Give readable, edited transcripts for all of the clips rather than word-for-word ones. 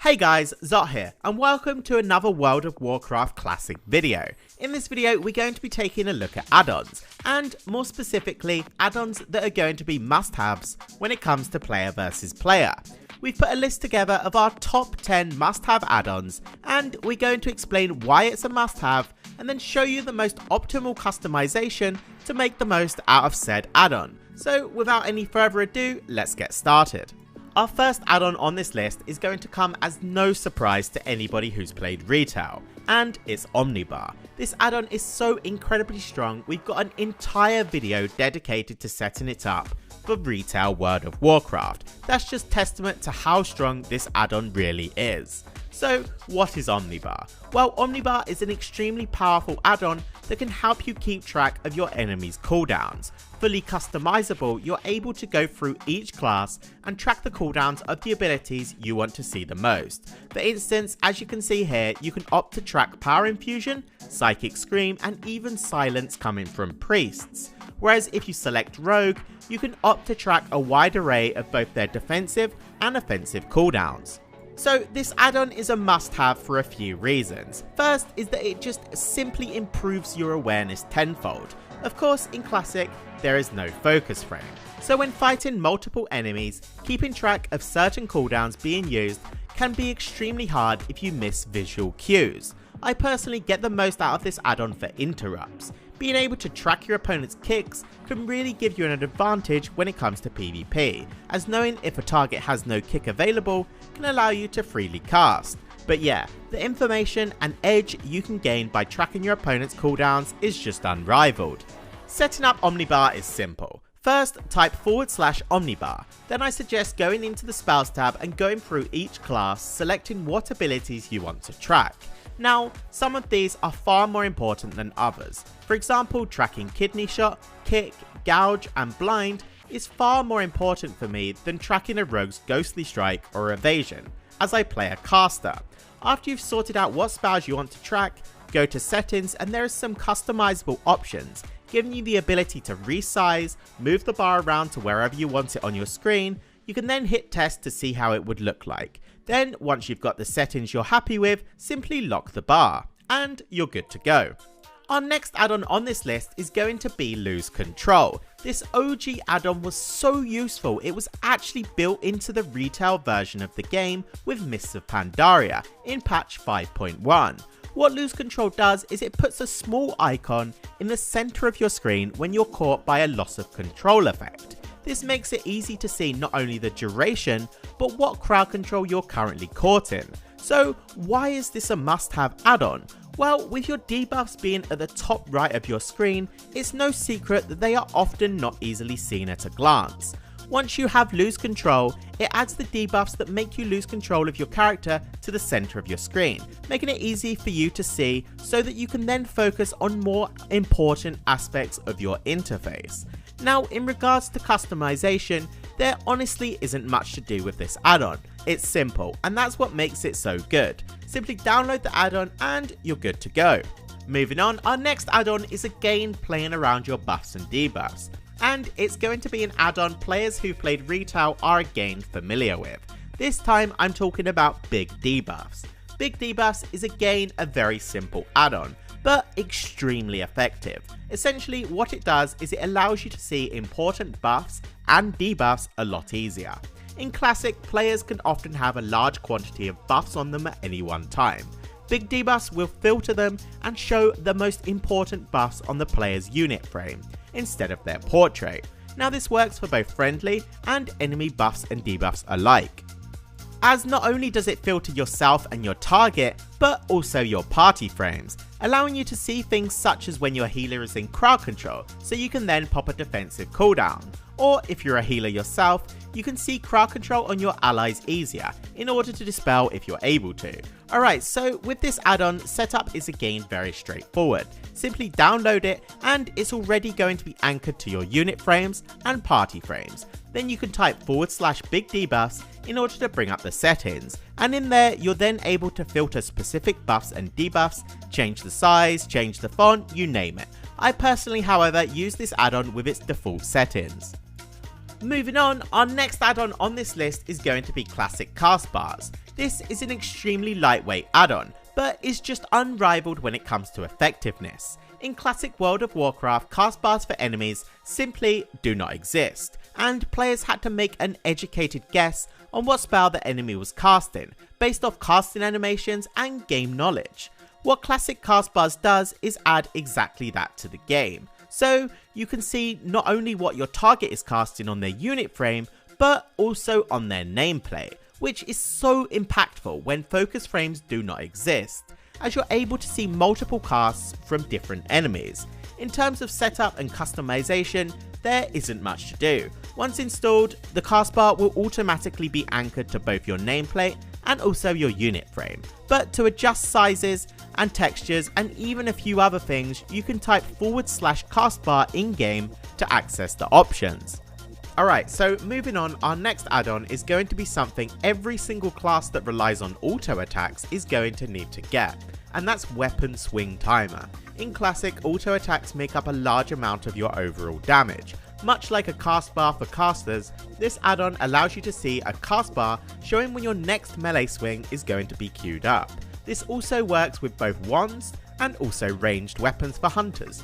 Hey guys, Zot here, and welcome to another World of Warcraft Classic video. In this video, we're going to be taking a look at add-ons, and more specifically, add-ons that are going to be must-haves when it comes to player versus player. We've put a list together of our top 10 must-have add-ons, and we're going to explain why it's a must-have, and then show you the most optimal customization to make the most out of said add-on. So without any further ado, let's get started. Our first add-on on this list is going to come as no surprise to anybody who's played retail, and it's Omnibar. This add-on is so incredibly strong, we've got an entire video dedicated to setting it up for retail World of Warcraft. That's just testament to how strong this add-on really is. So what is Omnibar? Well, Omnibar is an extremely powerful add-on that can help you keep track of your enemies' cooldowns. Fully customizable, you're able to go through each class and track the cooldowns of the abilities you want to see the most. For instance, as you can see here, you can opt to track Power Infusion, Psychic Scream, and even Silence coming from Priests. Whereas if you select Rogue, you can opt to track a wide array of both their defensive and offensive cooldowns. So this add-on is a must-have for a few reasons. First is that it just simply improves your awareness tenfold. Of course, in Classic, there is no focus frame. So when fighting multiple enemies, keeping track of certain cooldowns being used can be extremely hard if you miss visual cues. I personally get the most out of this add-on for interrupts. Being able to track your opponent's kicks can really give you an advantage when it comes to PvP, as knowing if a target has no kick available can allow you to freely cast. But yeah, the information and edge you can gain by tracking your opponent's cooldowns is just unrivaled. Setting up Omnibar is simple. First, type /Omnibar. Then I suggest going into the spells tab and going through each class, selecting what abilities you want to track. Now, some of these are far more important than others. For example, tracking Kidney Shot, Kick, Gouge and Blind is far more important for me than tracking a rogue's Ghostly Strike or Evasion, as I play a caster. After you've sorted out what spells you want to track, go to settings and there are some customizable options, giving you the ability to resize, move the bar around to wherever you want it on your screen. You can then hit test to see how it would look like. Then, once you've got the settings you're happy with, simply lock the bar, and you're good to go. Our next add-on on this list is going to be Lose Control. This OG add-on was so useful, it was actually built into the retail version of the game with Mists of Pandaria in patch 5.1. What Lose Control does is it puts a small icon in the center of your screen when you're caught by a loss of control effect. This makes it easy to see not only the duration, but what crowd control you're currently caught in. So why is this a must-have add-on? Well, with your debuffs being at the top right of your screen, it's no secret that they are often not easily seen at a glance. Once you have Lose Control, it adds the debuffs that make you lose control of your character to the center of your screen, making it easy for you to see so that you can then focus on more important aspects of your interface. Now, in regards to customization, there honestly isn't much to do with this add-on. It's simple, and that's what makes it so good. Simply download the add-on and you're good to go. Moving on, our next add-on is again playing around your buffs and debuffs. And it's going to be an add-on players who played retail are again familiar with. This time I'm talking about Big Debuffs. Big Debuffs is again a very simple add-on, but extremely effective. Essentially what it does is it allows you to see important buffs and debuffs a lot easier. In Classic, players can often have a large quantity of buffs on them at any one time. Big Debuffs will filter them and show the most important buffs on the player's unit frame, instead of their portrait. Now this works for both friendly and enemy buffs and debuffs alike, as not only does it filter yourself and your target, but also your party frames, allowing you to see things such as when your healer is in crowd control, so you can then pop a defensive cooldown. Or if you're a healer yourself, you can see crowd control on your allies easier, in order to dispel if you're able to. Alright, so with this add-on, setup is again very straightforward. Simply download it and it's already going to be anchored to your unit frames and party frames. Then you can type /Big Debuffs in order to bring up the settings, and in there you're then able to filter specific buffs and debuffs, change the size, change the font, you name it. I personally, however, use this add-on with its default settings. Moving on, our next add-on on this list is going to be Classic Cast Bars. This is an extremely lightweight add-on, but is just unrivaled when it comes to effectiveness. In classic World of Warcraft, cast bars for enemies simply do not exist, and players had to make an educated guess on what spell the enemy was casting, based off casting animations and game knowledge. What classic cast bars does is add exactly that to the game, so you can see not only what your target is casting on their unit frame, but also on their nameplate, which is so impactful when focus frames do not exist, as you're able to see multiple casts from different enemies. In terms of setup and customization, there isn't much to do. Once installed, the cast bar will automatically be anchored to both your nameplate and also your unit frame. But to adjust sizes and textures and even a few other things, you can type /cast bar in game to access the options. Alright, so moving on, our next add-on is going to be something every single class that relies on auto attacks is going to need to get, and that's weapon swing timer. In classic, auto attacks make up a large amount of your overall damage. Much like a cast bar for casters, this add-on allows you to see a cast bar showing when your next melee swing is going to be queued up. This also works with both wands and also ranged weapons for hunters.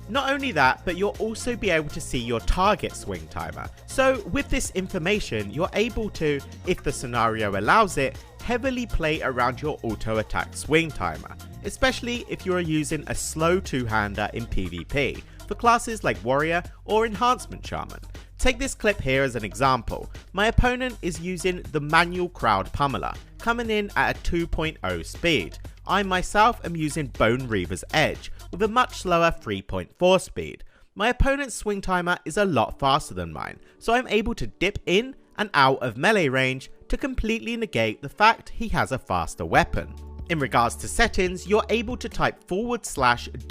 Not only that, but you'll also be able to see your target swing timer. So with this information, you're able to, if the scenario allows it, heavily play around your auto attack swing timer, especially if you're using a slow two-hander in PvP, for classes like Warrior or Enhancement Shaman. Take this clip here as an example. My opponent is using the Manuel Crowd Pummeler, coming in at a 2.0 speed. I myself am using Bone Reaver's Edge, with a much slower 3.4 speed. My opponent's swing timer is a lot faster than mine, so I'm able to dip in and out of melee range to completely negate the fact he has a faster weapon. In regards to settings, you're able to type /WST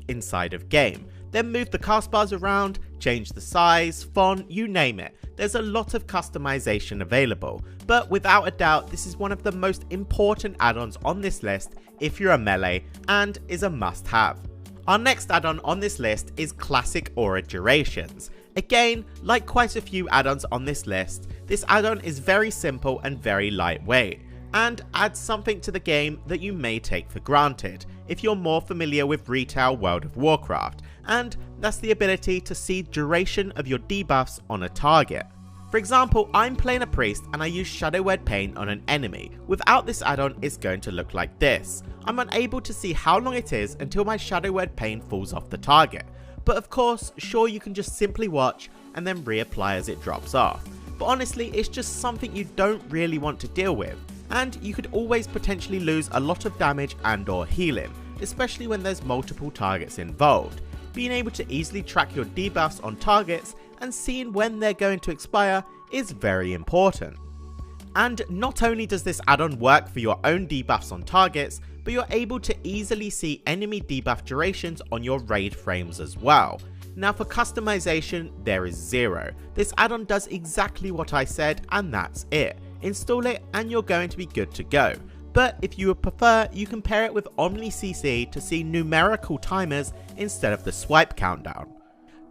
inside of game, then move the cast bars around, change the size, font, you name it. There's a lot of customization available, but without a doubt this is one of the most important add-ons on this list if you're a melee, and is a must-have. Our next add-on on this list is Classic Aura Durations. Again, like quite a few add-ons on this list, this add-on is very simple and very lightweight, and adds something to the game that you may take for granted if you're more familiar with retail World of Warcraft, and that's the ability to see duration of your debuffs on a target. For example, I'm playing a priest and I use Shadow Word Pain on an enemy. Without this add-on, it's going to look like this. I'm unable to see how long it is until my Shadow Word Pain falls off the target. But of course, sure, you can just simply watch and then reapply as it drops off. But honestly, it's just something you don't really want to deal with, and you could always potentially lose a lot of damage and or healing, especially when there's multiple targets involved. Being able to easily track your debuffs on targets and seeing when they're going to expire is very important. And not only does this add-on work for your own debuffs on targets, but you're able to easily see enemy debuff durations on your raid frames as well. Now for customization, there is zero. This add-on does exactly what I said, and that's it. Install it and you're going to be good to go. But if you would prefer, you can pair it with OmniCC to see numerical timers instead of the swipe countdown.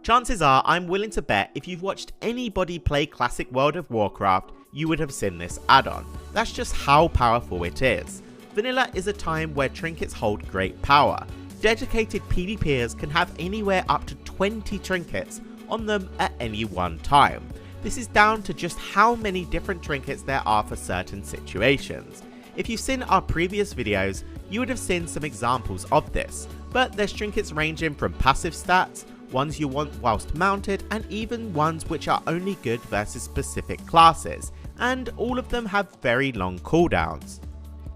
Chances are, I'm willing to bet if you've watched anybody play classic World of Warcraft, you would have seen this add-on. That's just how powerful it is. Vanilla is a time where trinkets hold great power. Dedicated PvPers can have anywhere up to 20 trinkets on them at any one time. This is down to just how many different trinkets there are for certain situations. If you've seen our previous videos, you would have seen some examples of this, but there's trinkets ranging from passive stats, ones you want whilst mounted, and even ones which are only good versus specific classes, and all of them have very long cooldowns.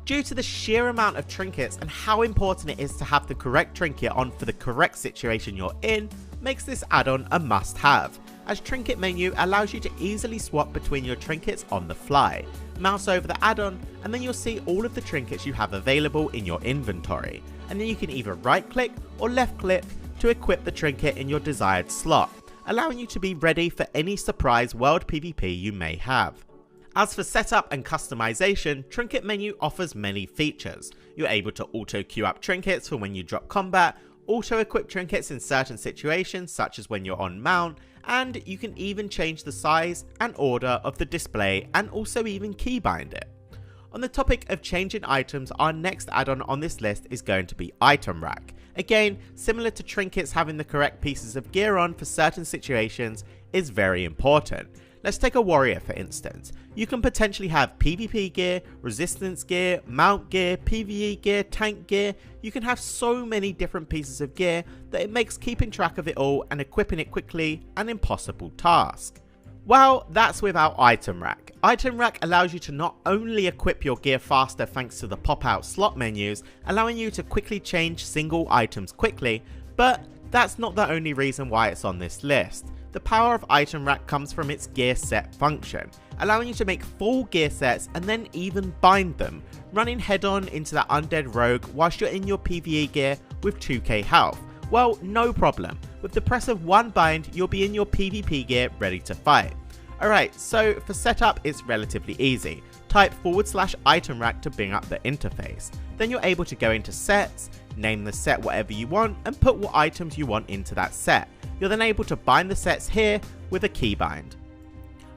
Due to the sheer amount of trinkets and how important it is to have the correct trinket on for the correct situation you're in, makes this add-on a must-have, as Trinket Menu allows you to easily swap between your trinkets on the fly. Mouse over the add-on and then you'll see all of the trinkets you have available in your inventory, and then you can either right click or left click to equip the trinket in your desired slot, allowing you to be ready for any surprise world PvP you may have. As for setup and customization, Trinket Menu offers many features. You're able to auto queue up trinkets for when you drop combat, auto-equip trinkets in certain situations such as when you're on mount, and you can even change the size and order of the display and also even keybind it. On the topic of changing items, our next add-on on this list is going to be Item Rack. Again, similar to trinkets, having the correct pieces of gear on for certain situations is very important. Let's take a warrior for instance. You can potentially have PvP gear, resistance gear, mount gear, PvE gear, tank gear. You can have so many different pieces of gear that it makes keeping track of it all and equipping it quickly an impossible task. Well, that's without Item Rack. Item Rack allows you to not only equip your gear faster thanks to the pop-out slot menus, allowing you to quickly change single items quickly, but that's not the only reason why it's on this list. The power of Item Rack comes from its gear set function, allowing you to make full gear sets and then even bind them, running head-on into that undead rogue whilst you're in your PvE gear with 2k health. Well, no problem. With the press of one bind, you'll be in your PvP gear ready to fight. Alright, so for setup it's relatively easy. Type /item rack to bring up the interface. Then you're able to go into sets, name the set whatever you want and put what items you want into that set. You're then able to bind the sets here with a keybind.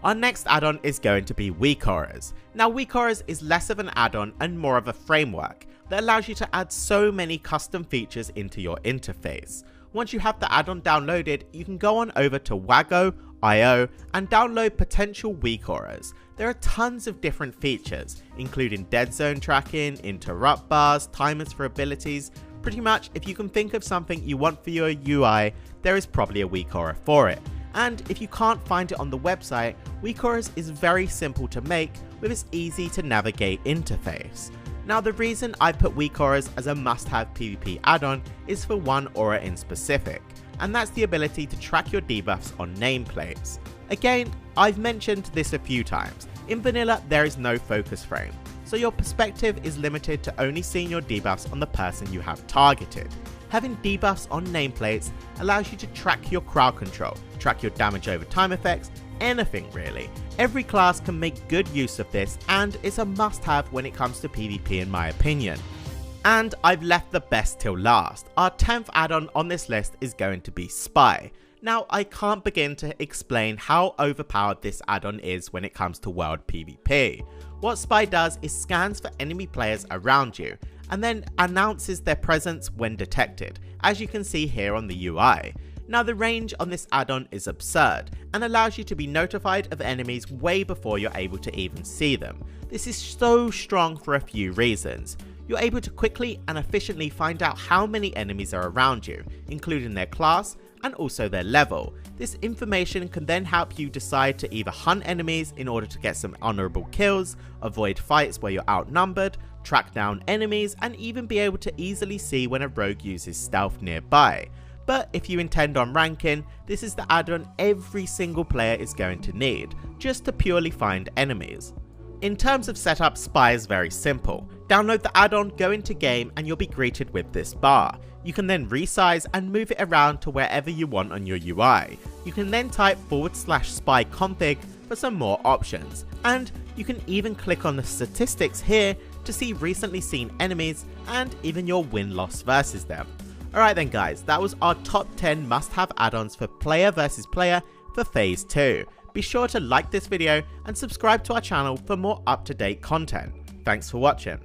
Our next add-on is going to be Weak Auras. Now Weak Auras is less of an add-on and more of a framework that allows you to add so many custom features into your interface. Once you have the add-on downloaded, you can go on over to Wago.io and download potential Weak Auras. There are tons of different features, including dead zone tracking, interrupt bars, timers for abilities. Pretty much if you can think of something you want for your UI, there is probably a Weak Aura for it. And if you can't find it on the website, Weak Auras is very simple to make with its easy to navigate interface. Now the reason I put Weak Auras as a must-have PvP add-on is for one aura in specific, and that's the ability to track your debuffs on nameplates. Again, I've mentioned this a few times, in vanilla there is no focus frame, so your perspective is limited to only seeing your debuffs on the person you have targeted. Having debuffs on nameplates allows you to track your crowd control, track your damage over time effects, anything really. Every class can make good use of this and it's a must-have when it comes to PvP in my opinion. And I've left the best till last. Our 10th add-on on this list is going to be Spy. Now I can't begin to explain how overpowered this add-on is when it comes to world PvP. What Spy does is scans for enemy players around you and then announces their presence when detected, as you can see here on the UI. Now the range on this add-on is absurd and allows you to be notified of enemies way before you're able to even see them. This is so strong for a few reasons. You're able to quickly and efficiently find out how many enemies are around you, including their class and also their level. This information can then help you decide to either hunt enemies in order to get some honourable kills, avoid fights where you're outnumbered, track down enemies, and even be able to easily see when a rogue uses stealth nearby. But if you intend on ranking, this is the add-on every single player is going to need, just to purely find enemies. In terms of setup, Spy is very simple. Download the add-on, go into game, and you'll be greeted with this bar. You can then resize and move it around to wherever you want on your UI. You can then type /spy config for some more options. And you can even click on the statistics here to see recently seen enemies and even your win-loss versus them. Alright then guys, that was our top 10 must-have add-ons for player versus player for phase 2. Be sure to like this video and subscribe to our channel for more up-to-date content. Thanks for watching.